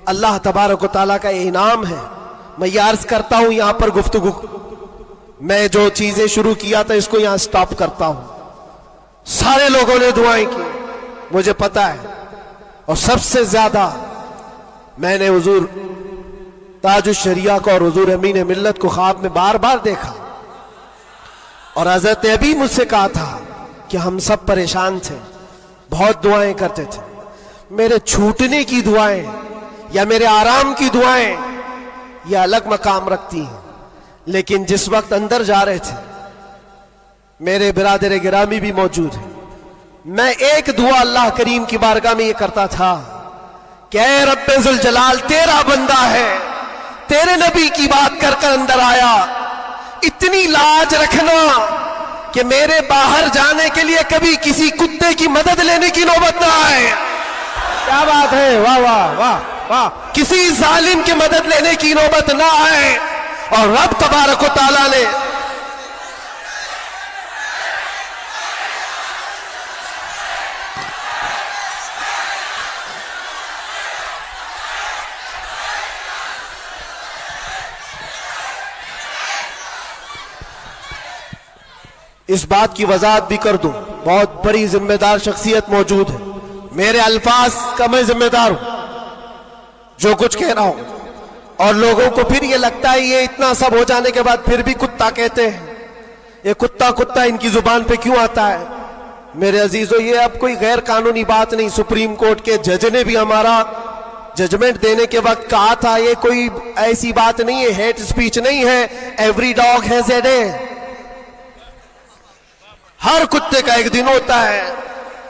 अल्लाह तबारक व तआला का इनाम है। मैं ये अर्ज करता हूं यहां पर गुफ्तगू, मैं जो चीजें शुरू किया था इसको यहां स्टॉप करता हूं। सारे लोगों ने दुआएं की, मुझे पता है, और सबसे ज्यादा मैंने हुजूर ताजुश शरिया को और हुजूर अमीन मिल्लत को ख्वाब में बार बार देखा, और हजरत अबी मुझसे कहा था कि हम सब परेशान थे, बहुत दुआएं करते थे। मेरे छूटने की दुआएं या मेरे आराम की दुआएं ये अलग मकाम रखती हैं, लेकिन जिस वक्त अंदर जा रहे थे मेरे बिरादर गिरामी भी मौजूद है, मैं एक दुआ अल्लाह करीम की बारगाह में ये करता था कि ऐ रब्बे जुल जलाल, तेरा बंदा है, तेरे नबी की बात कर कर अंदर आया, इतनी लाज रखना कि मेरे बाहर जाने के लिए कभी किसी कुत्ते की मदद लेने की नौबत ना आए। क्या बात है, वाह वाह वाह वाह। किसी जालिम की मदद लेने की नौबत ना आए, और रब तबारक व तआला ने इस बात की वजाहत भी कर दूं, बहुत बड़ी जिम्मेदार शख्सियत मौजूद है, मेरे अल्फाज का मैं जिम्मेदार हूं जो कुछ कह रहा हूं, और लोगों को फिर ये लगता है ये इतना सब हो जाने के बाद फिर भी कुत्ता कहते हैं, ये कुत्ता कुत्ता इनकी जुबान पे क्यों आता है। मेरे अजीजों, ये अब कोई गैर कानूनी बात नहीं, सुप्रीम कोर्ट के जज ने भी हमारा जजमेंट देने के वक्त कहा था, ये कोई ऐसी बात नहीं है, हेट स्पीच नहीं है, every dog has a day, हर कुत्ते का एक दिन होता है।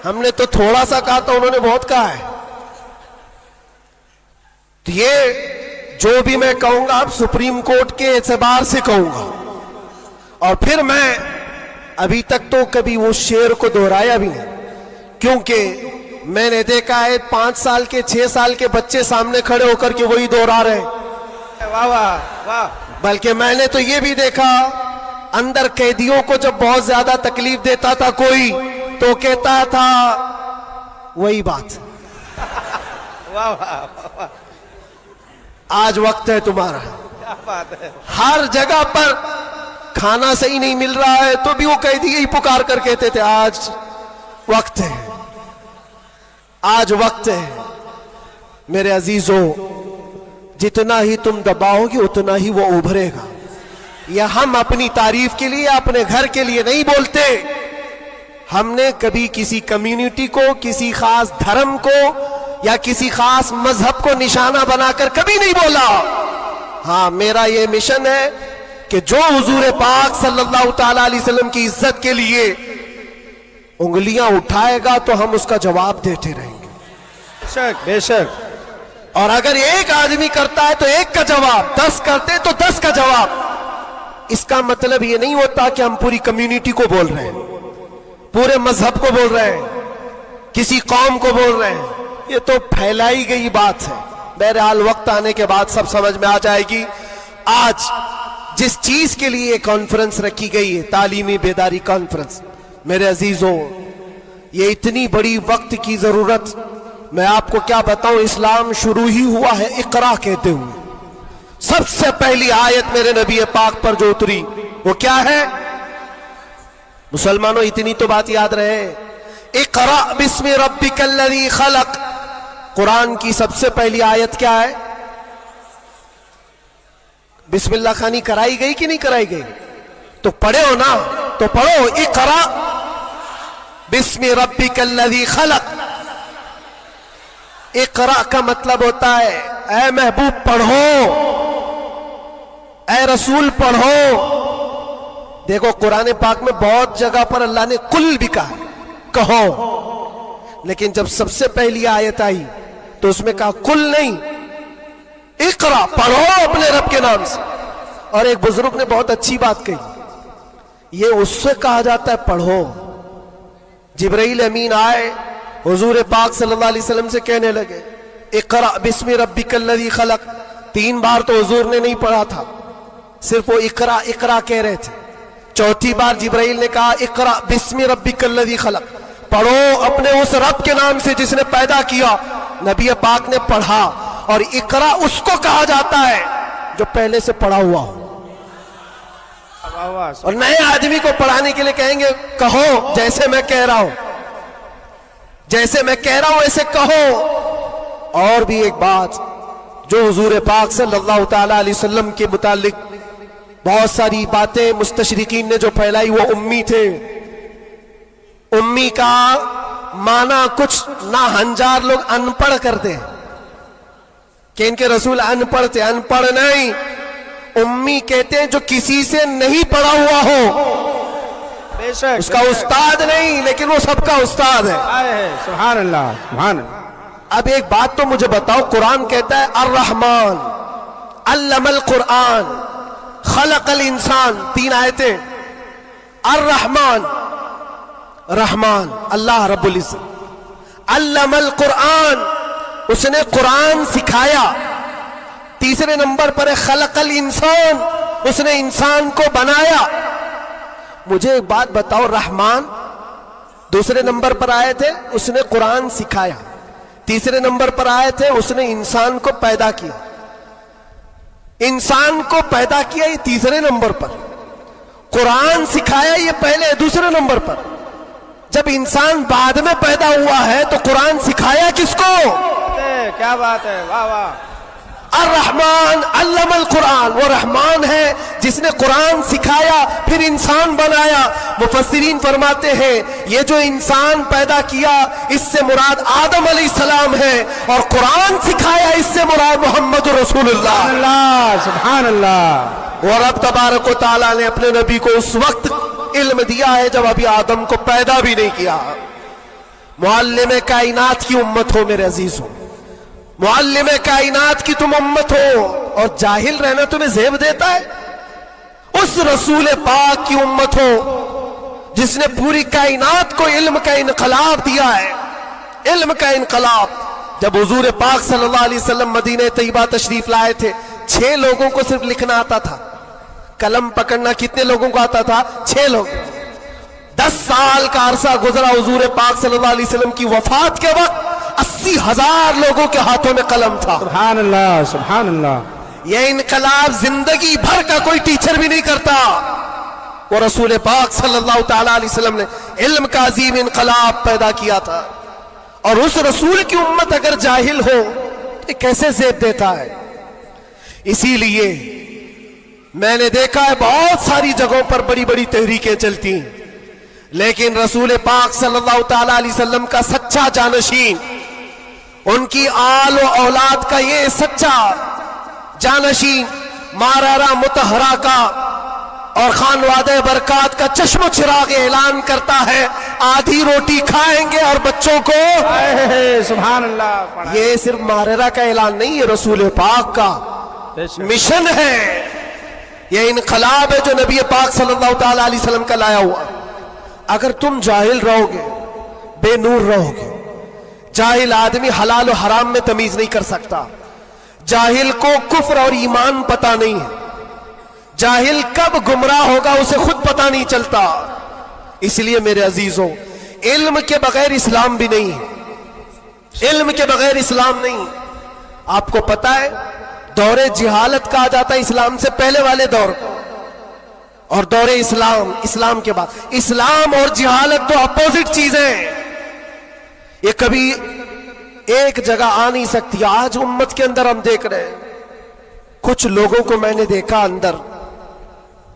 हमने तो थोड़ा सा कहा था, उन्होंने बहुत कहा है। तो ये जो भी मैं कहूंगा अब सुप्रीम कोर्ट के एतबार से कहूंगा, और फिर मैं अभी तक तो कभी वो शेर को दोहराया भी नहीं, क्योंकि मैंने देखा है 5 साल के 6 साल के बच्चे सामने खड़े होकर के वही दोहरा रहे। वाह वाह वाह। बल्कि मैंने तो ये भी देखा, अंदर कैदियों को जब बहुत ज्यादा तकलीफ देता था कोई, तो कहता था वही बात। वाह वाह। आज वक्त है तुम्हारा, क्या बात है। हर जगह पर खाना सही नहीं मिल रहा है तो भी वो कैदी यही पुकार कर कहते थे आज वक्त है, आज वक्त है। मेरे अजीजों, जितना ही तुम दबाओगे उतना ही वो उभरेगा। या हम अपनी तारीफ के लिए, अपने घर के लिए नहीं बोलते, हमने कभी किसी कम्युनिटी को, किसी खास धर्म को या किसी खास मजहब को निशाना बनाकर कभी नहीं बोला। हाँ, मेरा ये मिशन है कि जो हुजूर पाक सल्लल्लाहु ताला अलैहि वसल्लम की इज्जत के लिए उंगलियां उठाएगा तो हम उसका जवाब देते रहेंगे। बेशक बेशक। और अगर एक आदमी करता है तो एक का जवाब, 10 करते तो 10 का जवाब। इसका मतलब ये नहीं होता कि हम पूरी कम्युनिटी को बोल रहे हैं, पूरे मजहब को बोल रहे हैं, किसी कौम को बोल रहे हैं, ये तो फैलाई गई बात है। बहरहाल वक्त आने के बाद सब समझ में आ जाएगी। आज जिस चीज के लिए कॉन्फ्रेंस रखी गई है, तालीमी बेदारी कॉन्फ्रेंस, मेरे अजीजों, ये इतनी बड़ी वक्त की जरूरत, मैं आपको क्या बताऊं, इस्लाम शुरू ही हुआ है इकरा कहते हुए। सबसे पहली आयत मेरे नबी पाक पर जो उतरी वो क्या है? मुसलमानों, इतनी तो बात याद रहे, इकरा बिस्मि रब्बिकल्लज़ी खलक। कुरान की सबसे पहली आयत क्या है? बिस्मिल्लाह खानी कराई गई कि नहीं कराई गई? तो पढ़े हो ना, तो पढ़ो, इकरा बिस्मि रब्बिकल्लज़ी खलक। इकरा का मतलब होता है ऐ महबूब पढ़ो, ऐ रसूल पढ़ो। देखो, कुरान पाक में बहुत जगह पर अल्लाह ने कुल भी कहा, कहो, लेकिन जब सबसे पहली आयत आई तो उसमें कहा कुल नहीं, इकरा, पढ़ो अपने रब के नाम से। और एक बुजुर्ग ने बहुत अच्छी बात कही, ये उससे कहा जाता है पढ़ो। जिब्राइल अमीन आए, हुजूर पाक सल्लल्लाहु अलैहि वसल्लम से कहने लगे इकरा बिस्मि रब्बिकल्लज़ी खलक। 3 बार तो हुजूर ने नहीं पढ़ा था, सिर्फ वो इकरा इकरा कह रहे थे। चौथी बार जिब्राइल ने कहा इकरा बिस्मि रब्बिकल्लज़ी खलक, पढ़ो अपने उस रब के नाम से जिसने पैदा किया। नबी पाक ने पढ़ा और इकरा उसको कहा जाता है जो पहले से पढ़ा हुआ हो। वाह वाह। और नए आदमी को पढ़ाने के लिए कहेंगे कहो जैसे मैं कह रहा हूं, जैसे मैं कह रहा हूं ऐसे कहो। और भी एक बात जो हुजूर पाक सल्लल्लाहु ताला अलैहि वसल्लम के मुतालिक बहुत सारी बातें मुस्तशरिकीन ने जो फैलाई, वो उम्मी थे। उम्मी का माना कुछ ना हंजार लोग अनपढ़ करते हैं कि इनके रसूल अनपढ़ थे। अनपढ़ नहीं, उम्मी कहते हैं जो किसी से नहीं पढ़ा हुआ हो, बेशक उसका उस्ताद नहीं लेकिन वो सबका उस्ताद है। सुभान अल्लाह सुभान अल्लाह। अब एक बात तो मुझे बताओ, कुरान कहता है अर्रहमान अल्लमल कुरान खलकल इंसान, 3 आयतें। अर्रहमान रहमान अल्लाह रब्बुल इज्जत, अल्लमल कुरान उसने कुरान सिखाया। तीसरे नंबर पर है खलकल इंसान, उसने इंसान को बनाया। मुझे एक बात बताओ, रहमान दूसरे नंबर पर आए थे, उसने कुरान सिखाया। तीसरे नंबर पर आए थे, उसने इंसान को पैदा किया। इंसान को पैदा किया ये तीसरे नंबर पर, कुरान सिखाया ये पहले दूसरे नंबर पर। जब इंसान बाद में पैदा हुआ है तो कुरान सिखाया किसको? क्या बात है, वाह वाह। अर्रहमान अल्लमल कुरान, वो रहमान है जिसने कुरान सिखाया फिर इंसान बनाया। मुफस्सिरीन फरमाते हैं ये जो इंसान पैदा किया इससे मुराद आदम अलैहिस्सलाम है, और कुरान सिखाया इससे मुराद मोहम्मद रसूलुल्लाह। सुभान अल्लाह। और रब तबारक व तआला ने अपने नबी को उस वक्त इल्म दिया है जब अभी आदम को पैदा भी नहीं किया। मुअल्लिम कायनात की उम्मत हो मेरे अजीज हो, मुअल्लिम कायनात की तुम उम्मत हो, और जाहिल रहना तुम्हें ज़ेब देता है? उस रसूल पाक की उम्मत हो जिसने पूरी कायनात को इल्म का इनकलाब दिया है, इल्म का इनकलाब। जब हुजूर पाक सल्लल्लाहु अलैहि वसल्लम मदीने तैयबा तशरीफ लाए थे, 6 लोगों को सिर्फ लिखना आता था, कलम पकड़ना कितने लोगों को आता था? 6 लोग। 10 साल का अरसा गुजरा हुजूर पाक सल्लल्लाहु अलैहि वसल्लम की वफात के वक्त 80,000 लोगों के हाथों में कलम था। सुभान अल्लाह सुभान अल्लाह। यह इनकलाब जिंदगी भर का कोई टीचर भी नहीं करता। वो रसूल पाक सल्लल्लाहु ताला अलैहि वसल्लम ने इल्म का अजीम इनकलाब पैदा किया था। और उस रसूल की उम्मत अगर जाहिल हो तो कैसे ज़ेब देता है? इसीलिए मैंने देखा है बहुत सारी जगहों पर बड़ी बड़ी तहरीकें चलती, लेकिन रसूल पाक सल्लल्लाहु ताला अलैहि वसल्लम का सच्चा जानशीन, उनकी आल व औलाद का ये सच्चा जानशीन मारारा मुतहरा का और खानवादे बरकात का चश्म चिराग ऐलान करता है आधी रोटी खाएंगे और बच्चों को सुभान अल्लाह। ये सिर्फ मारारा का ऐलान नहीं, ये रसूल पाक का मिशन है, ये इनकलाब है जो नबी पाक सल्लल्लाहु ताला अलैहि वसल्लम का लाया हुआ। अगर तुम जाहिल रहोगे, बेनूर रहोगे, जाहिल आदमी हलाल और हराम में तमीज नहीं कर सकता, जाहिल को कुफ्र और ईमान पता नहीं है, जाहिल कब गुमराह होगा उसे खुद पता नहीं चलता। इसलिए मेरे अजीजों, इल्म के बगैर इस्लाम भी नहीं है, इल्म के बगैर इस्लाम नहीं। आपको पता है दौरे जिहालत कहा जाता है इस्लाम से पहले वाले दौर को, और दौरे इस्लाम, इस्लाम के बाद। इस्लाम और जिहालत तो अपोजिट चीजें हैं, ये कभी एक जगह आ नहीं सकती। आज उम्मत के अंदर हम देख रहे हैं कुछ लोगों को मैंने देखा अंदर,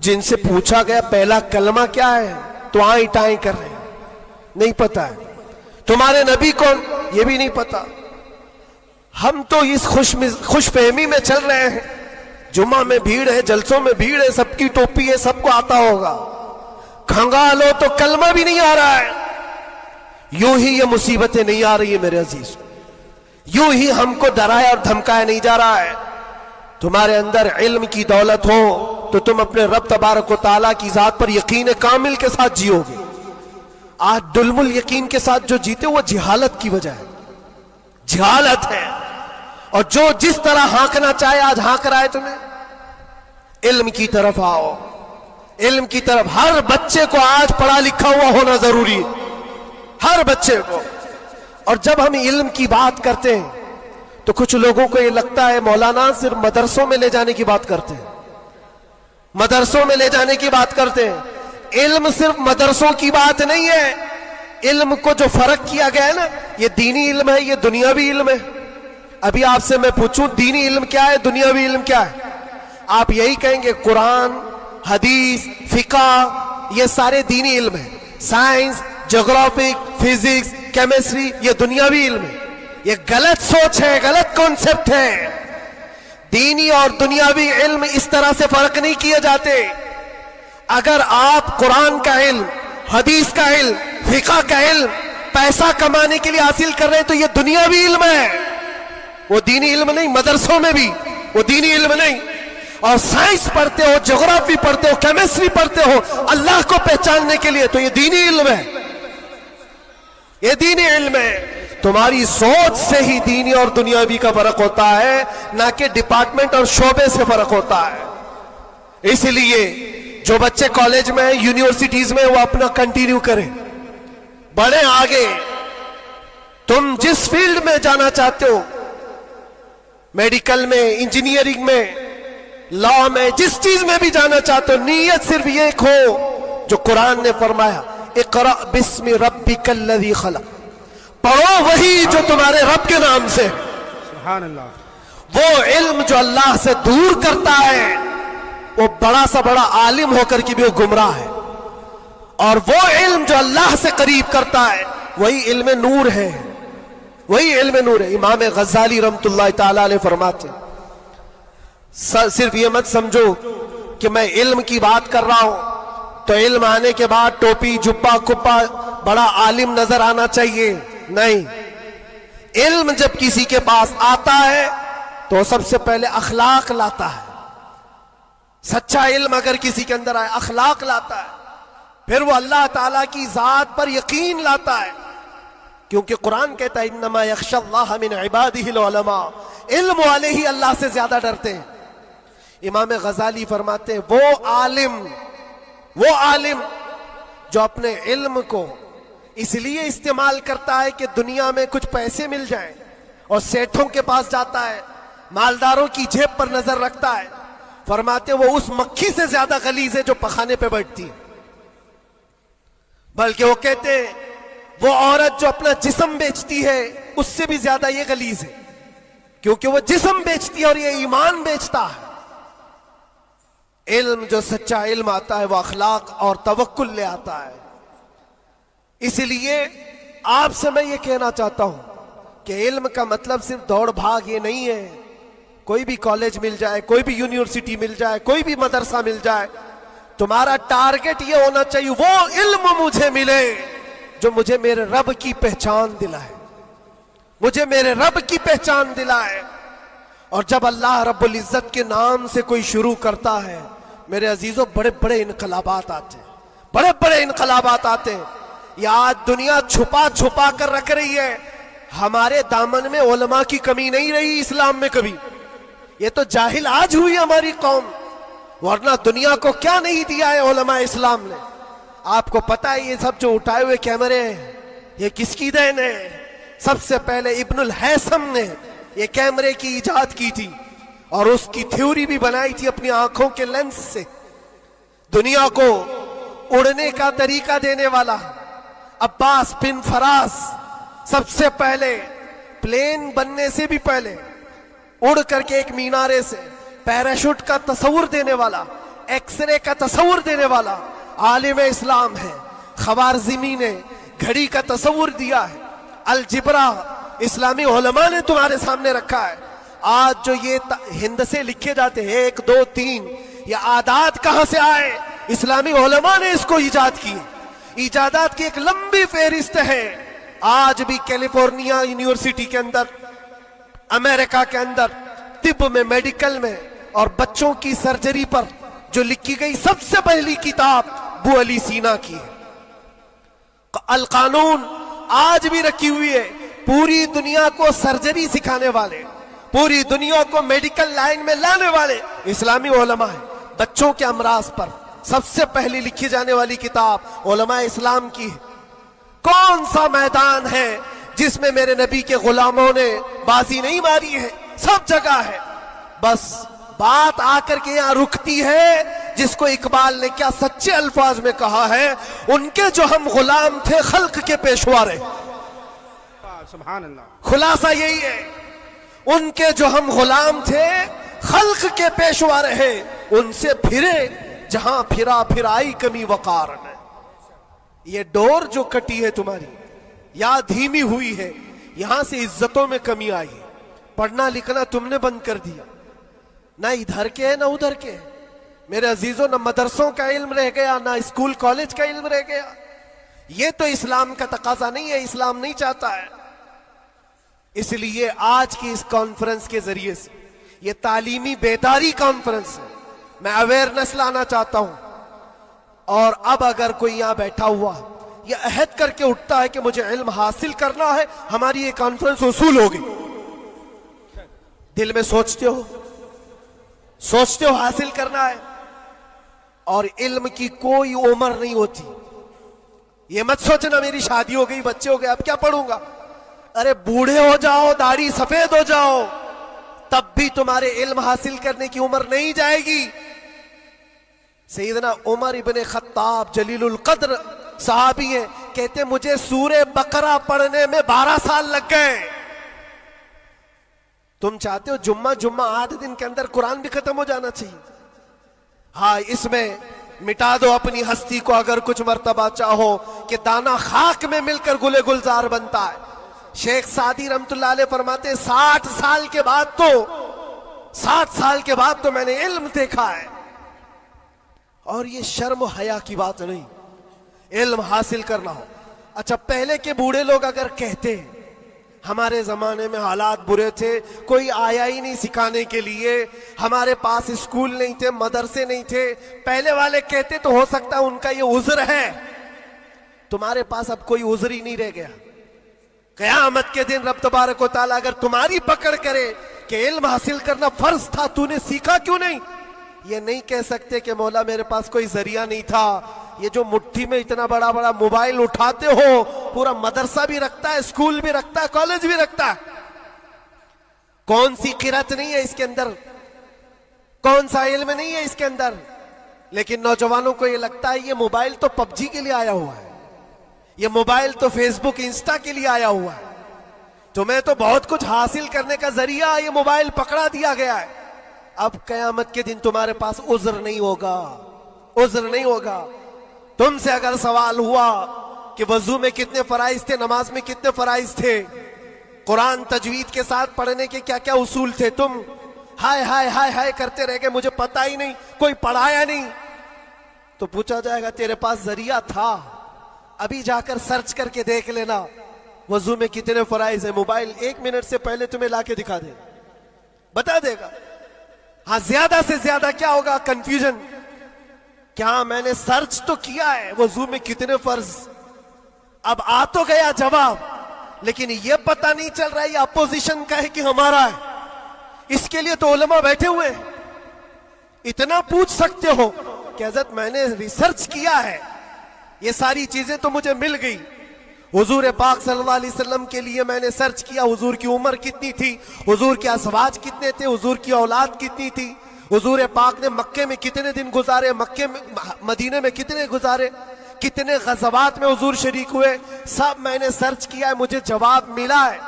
जिनसे पूछा गया पहला कलमा क्या है तो आई टाई कर रहे हैं, नहीं पता है। तुम्हारे नबी कौन, ये भी नहीं पता। हम तो इस खुशफहमी में चल रहे हैं, जुमा में भीड़ है, जलसों में भीड़ है, सबकी टोपी है, सबको आता होगा, खंगालो तो कलमा भी नहीं आ रहा है। यूं ही ये मुसीबतें नहीं आ रही है मेरे अजीज, यूं ही हमको डराया और धमकाया नहीं जा रहा है। तुम्हारे अंदर इल्म की दौलत हो तो तुम अपने रब तबारक व तआला की जात पर यकीन कामिल के साथ जियोगे। आज दुलमुल यकीन के साथ जो जीते वो जिहालत की वजह है, जिहालत है। और जो जिस तरह हाँकना चाहे आज हाँक रहा है तुम्हें। इल्म की तरफ आओ, इल्म की तरफ। हर बच्चे को आज पढ़ा लिखा हुआ होना जरूरी है, हर बच्चे को। और जब हम इल्म की बात करते हैं तो कुछ लोगों को ये लगता है मौलाना सिर्फ मदरसों में ले जाने की बात करते हैं, मदरसों में ले जाने की बात करते हैं। इल्म सिर्फ मदरसों की बात नहीं है। इल्म को जो फर्क किया गया है ना, ये दीनी इल्म है, ये दुनियावी इल्म है। अभी आपसे मैं पूछूं दीनी इल्म क्या है, दुनियावी इल्म क्या है, आप यही कहेंगे कुरान, हदीस, फिका, ये सारे दीनी इल्म है। साइंस, ज्योग्राफी, फिजिक्स, केमिस्ट्री, ये दुनियावी इल्म है। ये गलत सोच है, गलत कॉन्सेप्ट है। दीनी और दुनियावी इल्म इस तरह से फर्क नहीं किए जाते। अगर आप कुरान का इल्म, हदीस का इल्म, फिका का इल्म पैसा कमाने के लिए हासिल कर रहे हैं तो ये दुनियावी इल्म है, वो दीनी इल्म नहीं। मदरसों में भी वो दीनी इल्म नहीं। और साइंस पढ़ते हो, ज्योग्राफी पढ़ते हो, केमिस्ट्री पढ़ते हो अल्लाह को पहचानने के लिए, तो ये दीनी इल्म है, ये दीनी इल्म है। तुम्हारी सोच से ही दीनी और दुनियावी का फर्क होता है, ना कि डिपार्टमेंट और शोबे से फर्क होता है। इसलिए जो बच्चे कॉलेज में, यूनिवर्सिटीज में, वो अपना कंटिन्यू करें, बढ़े आगे। तुम जिस फील्ड में जाना चाहते हो, मेडिकल में, इंजीनियरिंग में, लॉ में, जिस चीज में भी जाना चाहते हो, नीयत सिर्फ ये हो जो कुरान ने फरमाया, इक़रा बिस्मि रब्बिकल्लज़ी खलक़, पढ़ो वही जो तुम्हारे रब के नाम से। सुभान अल्लाह। वो इल्म जो अल्लाह से दूर करता है, वो बड़ा सा बड़ा आलिम होकर के भी वो गुमराह है। और वो इल्म जो अल्लाह से करीब करता है, वही इल्म नूर है, वही इल्म नूर है। इमाम गज़ाली रहमतुल्लाह ताला अलैह फरमाते, सिर्फ ये मत समझो कि मैं इल्म की बात कर रहा हूं तो इल्म आने के बाद टोपी, जुब्बा, कुप्पा, बड़ा आलिम नजर आना चाहिए, नहीं। इल्म जब किसी के पास आता है तो सबसे पहले अखलाक लाता है। सच्चा इल्म अगर किसी के अंदर आए, अखलाक लाता है, फिर वो अल्लाह ताला की जात पर यकीन लाता है। क्योंकि कुरान कहता है इन्नमा यख्शल्लाह मिन इबादिहिल उलमा, इल्म वाले ही अल्लाह से ज्यादा डरते हैं। इमाम गज़ाली फरमाते हैं वो आलिम जो अपने इल्म को इसलिए इस्तेमाल करता है कि दुनिया में कुछ पैसे मिल जाएं, और सेठों के पास जाता है, मालदारों की जेब पर नजर रखता है, फरमाते वो उस मक्खी से ज्यादा गलीज है जो पखाने पे बैठती है। बल्कि वो कहते हैं वो औरत जो अपना जिस्म बेचती है उससे भी ज्यादा ये गलीज है, क्योंकि वो जिस्म बेचती है और ये ईमान बेचता है। इल्म जो सच्चा इल्म आता है वो अखलाक और तवक्कुल ले आता है। इसलिए आपसे मैं ये कहना चाहता हूं कि इल्म का मतलब सिर्फ दौड़ भाग ये नहीं है। कोई भी कॉलेज मिल जाए, कोई भी यूनिवर्सिटी मिल जाए, कोई भी मदरसा मिल जाए, तुम्हारा टारगेट ये होना चाहिए वो इल्म मुझे मिले जो मुझे मेरे रब की पहचान दिलाए, मुझे मेरे रब की पहचान दिलाए। और जब अल्लाह रब्बुल इज्जत के नाम से कोई शुरू करता है, मेरे अजीजों, बड़े बड़े इनकलाबात आते हैं, बड़े बड़े इनकलाबात आते हैं। ये आज दुनिया छुपा छुपा कर रख रही है। हमारे दामन में उलमा की कमी नहीं रही इस्लाम में कभी। ये तो जाहिल आज हुई हमारी कौम, वरना दुनिया को क्या नहीं दिया है उलमा इस्लाम ने। आपको पता है ये सब जो उठाए हुए कैमरे हैं ये किसकी देन है? सबसे पहले इब्नुल हैसम ने ये कैमरे की इजाद की थी और उसकी थ्योरी भी बनाई थी अपनी आंखों के लेंस से। दुनिया को उड़ने का तरीका देने वाला अब्बास बिन फरास सबसे पहले प्लेन बनने से भी पहले उड़ करके एक मीनारे से पैराशूट का तस्वुर देने वाला, एक्सरे का तस्वुर देने वाला आलिम इस्लाम है। खवारज़मी ने घड़ी का तस्वुर दिया है। अलजिब्रा इस्लामी उलमा ने तुम्हारे सामने रखा है। आज जो ये हिंद से लिखे जाते हैं 1 2 3, ये आदात कहां से आए? इस्लामी उलमा ने इसको इजाद की। इजादात की एक लंबी फेहरिस्त है। आज भी कैलिफोर्निया यूनिवर्सिटी के अंदर, अमेरिका के अंदर, तिब में, मेडिकल में और बच्चों की सर्जरी पर जो लिखी गई सबसे पहली किताब अबू अली सीना की है। अल कानून आज भी रखी हुई है। पूरी दुनिया को सर्जरी सिखाने वाले, पूरी दुनिया को मेडिकल लाइन में लाने वाले इस्लामी उलमा है। बच्चों के अमराज पर सबसे पहली लिखी जाने वाली किताब उलमा इस्लाम की है। कौन सा मैदान है जिसमें मेरे नबी के गुलामों ने बाजी नहीं मारी है, सब जगह है। बस बात आकर के यहां रुकती है जिसको इकबाल ने क्या सच्चे अल्फाज में कहा है, उनके जो हम गुलाम थे खल्क के पेशवा रहे। सुभान अल्लाह। खुलासा यही है, उनके जो हम गुलाम थे खल्क के पेशवा रहे, उनसे फिरे जहां फिरा फिराई कमी वकार ने। ये डोर जो कटी है तुम्हारी या धीमी हुई है, यहां से इज्जतों में कमी आई है। पढ़ना लिखना तुमने बंद कर दिया, ना इधर के है ना उधर के है। मेरे अजीजों, ना मदरसों का इल्म रह गया, ना स्कूल कॉलेज का इल्म रह गया। ये तो इस्लाम का तकाजा नहीं है, इस्लाम नहीं चाहता है। इसलिए आज की इस कॉन्फ्रेंस के जरिए से, ये तालीमी बेदारी कॉन्फ्रेंस है, मैं अवेयरनेस लाना चाहता हूं। और अब अगर कोई यहां बैठा हुआ ये अहद करके उठता है कि मुझे इल्म हासिल करना है, हमारी ये कॉन्फ्रेंस उसूल होगी। दिल में सोचते हो हासिल करना है, और इल्म की कोई उम्र नहीं होती। ये मत सोचना मेरी शादी हो गई, बच्चे हो गए, अब क्या पढ़ूंगा। अरे बूढ़े हो जाओ, दाढ़ी सफेद हो जाओ, तब भी तुम्हारे इल्म हासिल करने की उम्र नहीं जाएगी। सैयदना उमर इब्ने खत्ताब जलीलुल कद्र सहाबी हैं, कहते मुझे सूरे बकरा पढ़ने में 12 साल लग गए। तुम चाहते हो जुम्मा 8 दिन के अंदर कुरान भी खत्म हो जाना चाहिए। हाँ, इसमें मिटा दो अपनी हस्ती को अगर कुछ मर्तबा चाहो कि दाना खाक में मिलकर गुले गुलजार बनता है। शेख सादी रहमतुल्लाह अलैह फरमाते 60 साल के बाद तो मैंने इल्म देखा है। और ये शर्म हया की बात नहीं, इल्म हासिल करना हो। अच्छा, पहले के बूढ़े लोग अगर कहते हमारे जमाने में हालात बुरे थे, कोई आया ही नहीं सिखाने के लिए, हमारे पास स्कूल नहीं थे, मदरसे नहीं थे, पहले वाले कहते तो हो सकता है उनका ये उज़्र है। तुम्हारे पास अब कोई उज़्र ही नहीं रह गया। क़यामत के दिन रब तबारक व तआला अगर तुम्हारी पकड़ करे कि इल्म हासिल करना फर्ज था, तूने सीखा क्यों नहीं, ये नहीं कह सकते कि मौला मेरे पास कोई जरिया नहीं था। ये जो मुट्ठी में इतना बड़ा बड़ा मोबाइल उठाते हो, पूरा मदरसा भी रखता है, स्कूल भी रखता है, कॉलेज भी रखता है। कौन सी किरत नहीं है इसके अंदर, कौन सा इल्म नहीं है इसके अंदर। लेकिन नौजवानों को ये लगता है ये मोबाइल तो पबजी के लिए आया हुआ है, ये मोबाइल तो फेसबुक इंस्टा के लिए आया हुआ है, तुम्हें तो बहुत कुछ हासिल करने का जरिया ये मोबाइल पकड़ा दिया गया है। अब कयामत के दिन तुम्हारे पास उज़्र नहीं होगा, उज़्र नहीं होगा। तुमसे अगर सवाल हुआ कि वजू में कितने फराइज थे, नमाज में कितने फराइज थे, कुरान तजवीद के साथ पढ़ने के क्या क्या उसूल थे, तुम हाय हाय हाय हाय करते रह गए, मुझे पता ही नहीं, कोई पढ़ाया नहीं, तो पूछा जाएगा तेरे पास जरिया था, अभी जाकर सर्च करके देख लेना वजू में कितने फराइज है। मोबाइल 1 मिनट से पहले तुम्हें लाके दिखा दे, बता देगा। हाँ, ज्यादा से ज्यादा क्या होगा, कंफ्यूजन। क्या मैंने सर्च तो किया है वजू में कितने फर्ज, अब आ तो गया जवाब, लेकिन यह पता नहीं चल रहा है ये अपोजिशन का है कि हमारा है। इसके लिए तो उलमा बैठे हुए हैं। इतना पूछ सकते हो कि हज़रत मैंने रिसर्च किया है, ये सारी चीजें तो मुझे मिल गई। हुजूर पाक सल्लल्लाहु अलैहि वसल्लम के लिए मैंने सर्च किया, हुजूर की उम्र कितनी थी, हुजूर के अज़वाज कितने थे, हुजूर की औलाद कितनी थी, हुजूर पाक ने मक्के में कितने दिन गुजारे, मक्के में मदीने में कितने गुजारे, कितने गज़वात में हुजूर शरीक हुए, सब मैंने सर्च किया है, मुझे जवाब मिला है।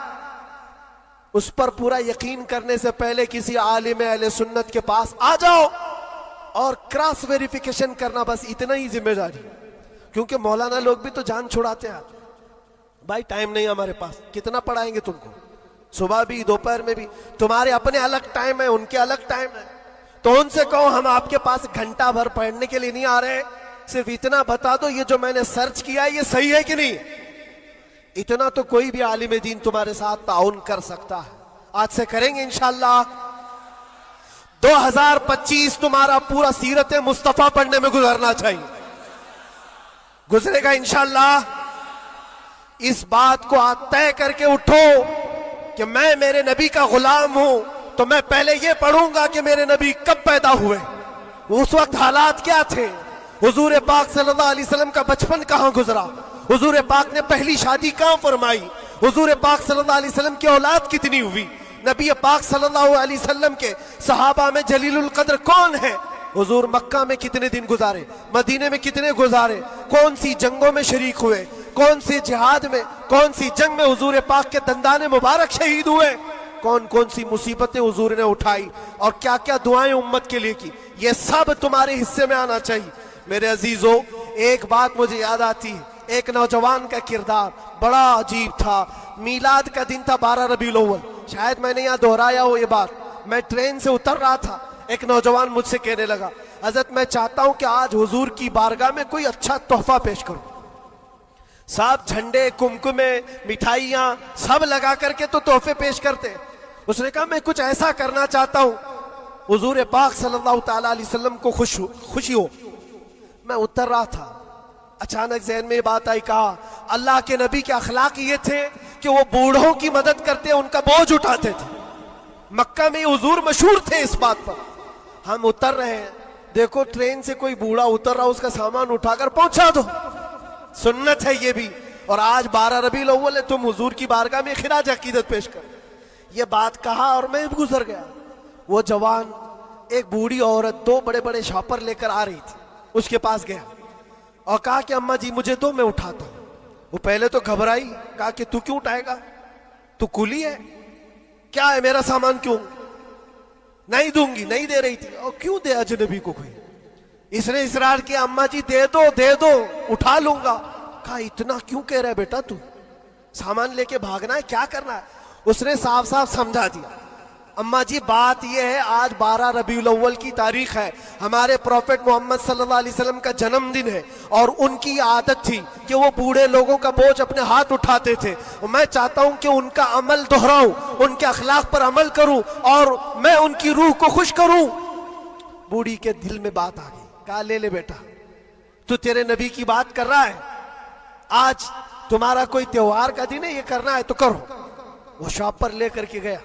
उस पर पूरा यकीन करने से पहले किसी आलिम अहले सुन्नत के पास आ जाओ और क्रॉस वेरिफिकेशन करना, बस इतना ही जिम्मेदारी। क्योंकि मौलाना लोग भी तो जान छुड़ाते हैं। भाई टाइम नहीं हमारे पास, कितना पढ़ाएंगे तुमको, सुबह भी दोपहर में भी, तुम्हारे अपने अलग टाइम है, उनके अलग टाइम है। तो उनसे कहो हम आपके पास घंटा भर पढ़ने के लिए नहीं आ रहे, सिर्फ इतना बता दो ये जो मैंने सर्च किया है ये सही है कि नहीं। इतना तो कोई भी आलिम दीन तुम्हारे साथ ताउन कर सकता है। आज से करेंगे इंशाअल्लाह। 2025 तुम्हारा पूरा सीरत मुस्तफा पढ़ने में गुजरना चाहिए, गुजरेगा इंशाअल्लाह। इस बात को आज तय करके उठो कि मैं मेरे नबी का गुलाम हूं, तो मैं पहले ये पढ़ूंगा कि मेरे नबी कब पैदा हुए, उस वक्त हालात क्या थे, हुजूर पाक सल्लल्लाहु अलैहि वसल्लम का बचपन कहां गुजरा, हुजूर पाक ने पहली शादी कहां फरमाई, हुजूर पाक सल्लल्लाहु अलैहि वसल्लम की औलाद कितनी हुई, नबी पाक सल्लल्लाहु अलैहि वसल्लम के सहाबा में जलीलुल कद्र कौन है, हुजूर मक्का में कितने दिन गुजारे, मदीने में कितने गुजारे, कौन सी जंगों में शरीक हुए, कौन सी जिहाद में, कौन सी जंग में हुजूर पाक के दंदाने मुबारक शहीद हुए, कौन कौन सी मुसीबतें हुजूर ने उठाई और क्या क्या दुआएं उम्मत के लिए की, ये सब तुम्हारे हिस्से में आना चाहिए। मेरे अजीजों, एक बात मुझे याद आती है, एक नौजवान का किरदार बड़ा अजीब था। मीलाद का दिन था 12 रबीउल अव्वल, शायद मैंने यहाँ दोहराया हो ये बात। मैं ट्रेन से उतर रहा था, एक नौजवान मुझसे कहने लगा, हजरत मैं चाहता हूं कि आज हुजूर की बारगाह में कोई अच्छा तोहफा पेश करूं। सब झंडे, कुमकुमे, मिठाइयां सब लगा करके तो तोहफे पेश करते। उसने कहा मैं कुछ ऐसा करना चाहता हूं हुजूर पाक सल्लल्लाहु ताला अलैहि वसल्लम को खुशी हो। मैं उतर रहा था, अचानक ज़हन में ये बात आई, कहा अल्लाह के नबी के अखलाक ये थे कि वो बूढ़ों की मदद करते, उनका बोझ उठाते थे। मक्का में हुजूर मशहूर थे इस बात पर। हम उतर रहे हैं, देखो ट्रेन से कोई बूढ़ा उतर रहा, उसका सामान उठाकर पहुंचा दो, सुन्नत है ये भी। और आज 12 रबीउल अव्वल है, तुम हुजूर की बारगाह में खिराज अकीदत पेश कर। ये बात कहा और मैं गुजर गया। वो जवान, एक बूढ़ी औरत 2 बड़े बड़े शॉपर लेकर आ रही थी, उसके पास गया और कहा कि अम्मा जी मुझे दो, मैं उठाता हूं। वो पहले तो घबराई, कहा कि तू क्यों उठाएगा, तू कुली है क्या, है मेरा सामान क्यों, नहीं दूंगी, नहीं दे रही थी। और क्यों दे अजनबी को कोई, इसने इसरार किया, अम्मा जी दे दो उठा लूंगा। कहा इतना क्यों कह रहा है बेटा, तू सामान लेके भागना है, क्या करना है। उसने साफ साफ समझा दिया, अम्मा जी बात यह है आज 12 रबीउल अव्वल की तारीख है, हमारे प्रॉफेट मोहम्मद सल्लल्लाहु अलैहि वसल्लम का जन्मदिन है और उनकी आदत थी कि वो बूढ़े लोगों का बोझ अपने हाथ उठाते थे। मैं चाहता हूं कि उनका अमल दोहराऊं, उनके अखलाक पर अमल करूं और मैं उनकी रूह को खुश करूं। बूढ़ी के दिल में बात आ गई, कहा ले बेटा, तू तेरे नबी की बात कर रहा है, आज तुम्हारा कोई त्योहार का दिन है, ये करना है तो करो। वो शॉप पर लेकर के गया,